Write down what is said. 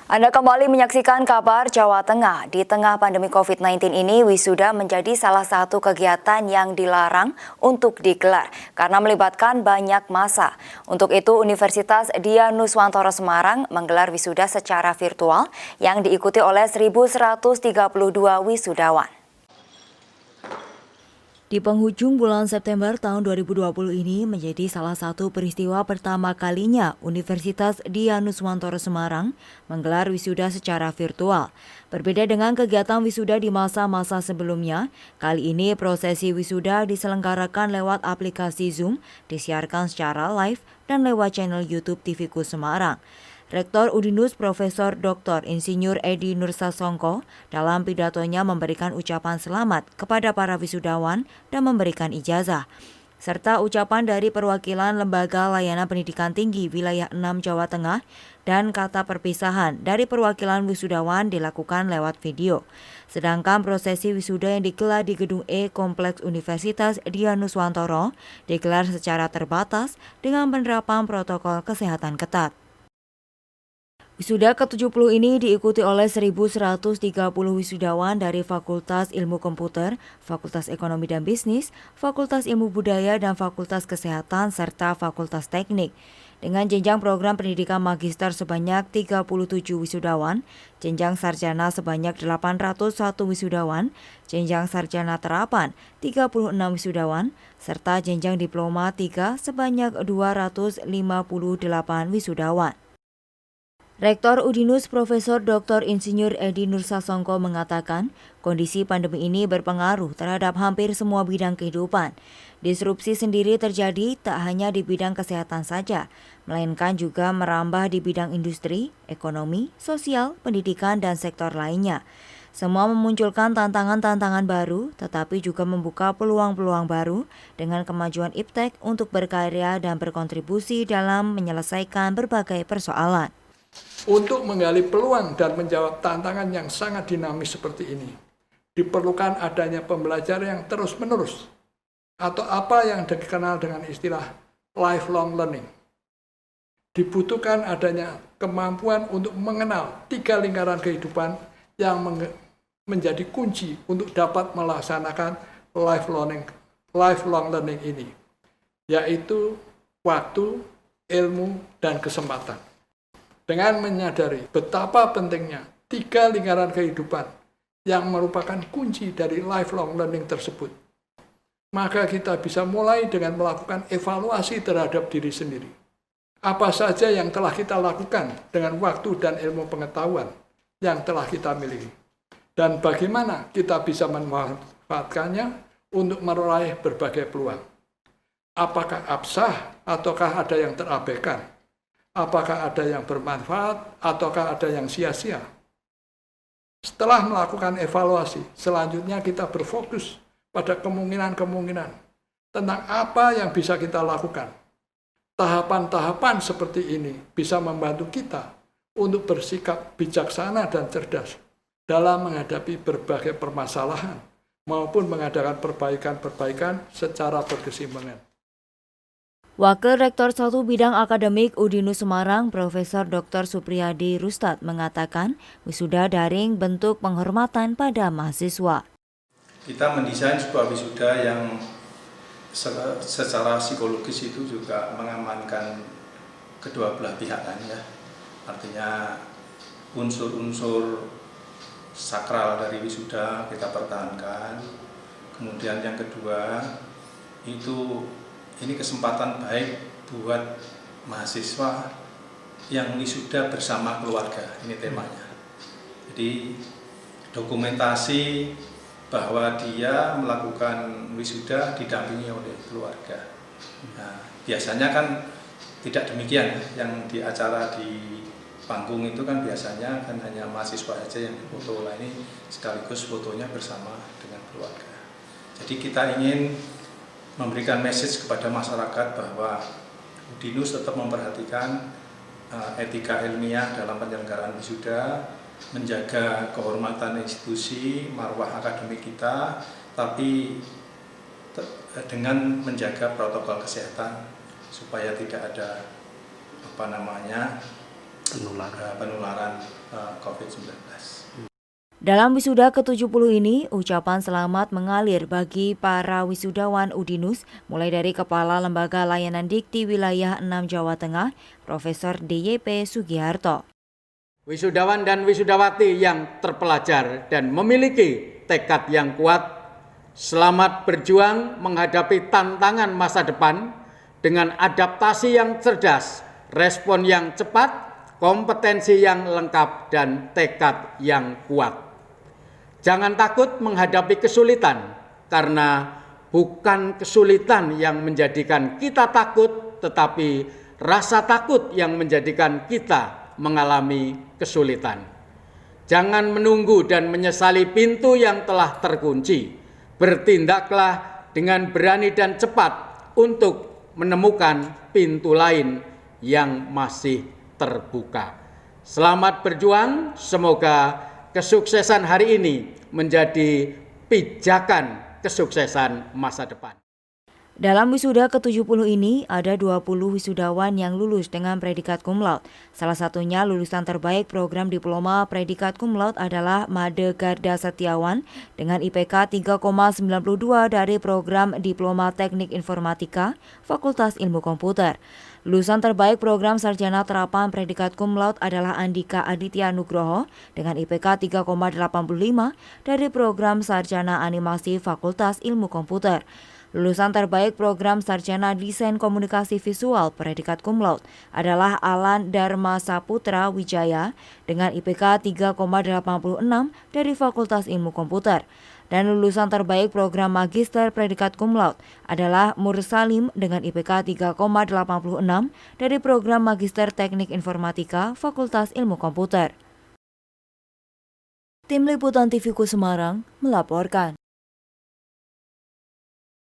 Anda kembali menyaksikan kabar Jawa Tengah. Di tengah pandemi COVID-19 ini, wisuda menjadi salah satu kegiatan yang dilarang untuk digelar karena melibatkan banyak massa. Untuk itu, Universitas Dian Nuswantoro Semarang menggelar wisuda secara virtual yang diikuti oleh 1.132 wisudawan. Di penghujung bulan September tahun 2020 ini menjadi salah satu peristiwa pertama kalinya Universitas Dian Nuswantoro Semarang menggelar wisuda secara virtual. Berbeda dengan kegiatan wisuda di masa-masa sebelumnya, kali ini prosesi wisuda diselenggarakan lewat aplikasi Zoom, disiarkan secara live dan lewat channel YouTube TVku Semarang. Rektor Udinus Profesor Dr. Insinyur Edi Nursasongko dalam pidatonya memberikan ucapan selamat kepada para wisudawan dan memberikan ijazah, serta ucapan dari perwakilan Lembaga Layanan Pendidikan Tinggi Wilayah 6 Jawa Tengah dan kata perpisahan dari perwakilan wisudawan dilakukan lewat video. Sedangkan prosesi wisuda yang digelar di Gedung E Kompleks Universitas Dian Nuswantoro digelar secara terbatas dengan penerapan protokol kesehatan ketat. Wisuda ke-70 ini diikuti oleh 1.130 wisudawan dari Fakultas Ilmu Komputer, Fakultas Ekonomi dan Bisnis, Fakultas Ilmu Budaya dan Fakultas Kesehatan serta Fakultas Teknik. Dengan jenjang program pendidikan magister sebanyak 37 wisudawan, jenjang sarjana sebanyak 801 wisudawan, jenjang sarjana terapan 36 wisudawan, serta jenjang diploma 3 sebanyak 258 wisudawan. Rektor Udinus Profesor Dr. Insinyur Edi Nursasongko mengatakan, kondisi pandemi ini berpengaruh terhadap hampir semua bidang kehidupan. Disrupsi sendiri terjadi tak hanya di bidang kesehatan saja, melainkan juga merambah di bidang industri, ekonomi, sosial, pendidikan, dan sektor lainnya. Semua memunculkan tantangan-tantangan baru, tetapi juga membuka peluang-peluang baru dengan kemajuan iptek untuk berkarya dan berkontribusi dalam menyelesaikan berbagai persoalan. Untuk menggali peluang dan menjawab tantangan yang sangat dinamis seperti ini, diperlukan adanya pembelajaran yang terus-menerus, atau apa yang dikenal dengan istilah lifelong learning. Dibutuhkan adanya kemampuan untuk mengenal 3 lingkaran kehidupan yang menjadi kunci untuk dapat melaksanakan lifelong learning ini, yaitu waktu, ilmu, dan kesempatan. Dengan menyadari betapa pentingnya 3 lingkaran kehidupan yang merupakan kunci dari lifelong learning tersebut, maka kita bisa mulai dengan melakukan evaluasi terhadap diri sendiri. Apa saja yang telah kita lakukan dengan waktu dan ilmu pengetahuan yang telah kita miliki, dan bagaimana kita bisa memanfaatkannya untuk meraih berbagai peluang. Apakah absah ataukah ada yang terabaikan? Apakah ada yang bermanfaat ataukah ada yang sia-sia? Setelah melakukan evaluasi, selanjutnya kita berfokus pada kemungkinan-kemungkinan tentang apa yang bisa kita lakukan. Tahapan-tahapan seperti ini bisa membantu kita untuk bersikap bijaksana dan cerdas dalam menghadapi berbagai permasalahan maupun mengadakan perbaikan-perbaikan secara berkesinambungan. Wakil Rektor 1 Bidang Akademik Udinus Semarang, Profesor Dr. Supriyadi Rustad mengatakan, wisuda daring bentuk penghormatan pada mahasiswa. Kita mendesain sebuah wisuda yang secara psikologis itu juga mengamankan kedua belah pihak kan ya. Artinya unsur-unsur sakral dari wisuda kita pertahankan. Kemudian yang kedua itu ini kesempatan baik buat mahasiswa yang wisuda bersama keluarga, ini temanya. Jadi dokumentasi bahwa dia melakukan wisuda didampingi oleh keluarga. Nah, biasanya kan tidak demikian, yang di acara di panggung itu kan biasanya kan hanya mahasiswa saja yang difoto, lah ini sekaligus fotonya bersama dengan keluarga. Jadi kita ingin memberikan message kepada masyarakat bahwa Udinus tetap memperhatikan etika ilmiah dalam penyelenggaraan wisuda, menjaga kehormatan institusi, marwah akademik kita, tapi dengan menjaga protokol kesehatan supaya tidak ada penularan COVID-19. Dalam wisuda ke-70 ini, ucapan selamat mengalir bagi para wisudawan Udinus, mulai dari Kepala Lembaga Layanan Dikti Wilayah 6 Jawa Tengah, Profesor DYP Sugiharto. Wisudawan dan wisudawati yang terpelajar dan memiliki tekad yang kuat, selamat berjuang menghadapi tantangan masa depan dengan adaptasi yang cerdas, respon yang cepat, kompetensi yang lengkap, dan tekad yang kuat. Jangan takut menghadapi kesulitan, karena bukan kesulitan yang menjadikan kita takut, tetapi rasa takut yang menjadikan kita mengalami kesulitan. Jangan menunggu dan menyesali pintu yang telah terkunci. Bertindaklah dengan berani dan cepat untuk menemukan pintu lain yang masih terbuka. Selamat berjuang, semoga kesuksesan hari ini menjadi pijakan kesuksesan masa depan. Dalam wisuda ke-70 ini, ada 20 wisudawan yang lulus dengan predikat cum laude. Salah satunya lulusan terbaik program diploma predikat cum laude adalah Made Garda Setiawan dengan IPK 3,92 dari program Diploma Teknik Informatika, Fakultas Ilmu Komputer. Lulusan terbaik program Sarjana Terapan predikat cum laude adalah Andika Aditya Nugroho dengan IPK 3,85 dari program Sarjana Animasi Fakultas Ilmu Komputer. Lulusan terbaik program Sarjana Desain Komunikasi Visual predikat cum laude adalah Alan Dharma Saputra Wijaya dengan IPK 3,86 dari Fakultas Ilmu Komputer. Dan lulusan terbaik program Magister predikat cum laude adalah Mursalim dengan IPK 3,86 dari program Magister Teknik Informatika Fakultas Ilmu Komputer. Tim Liputan TVku Semarang melaporkan.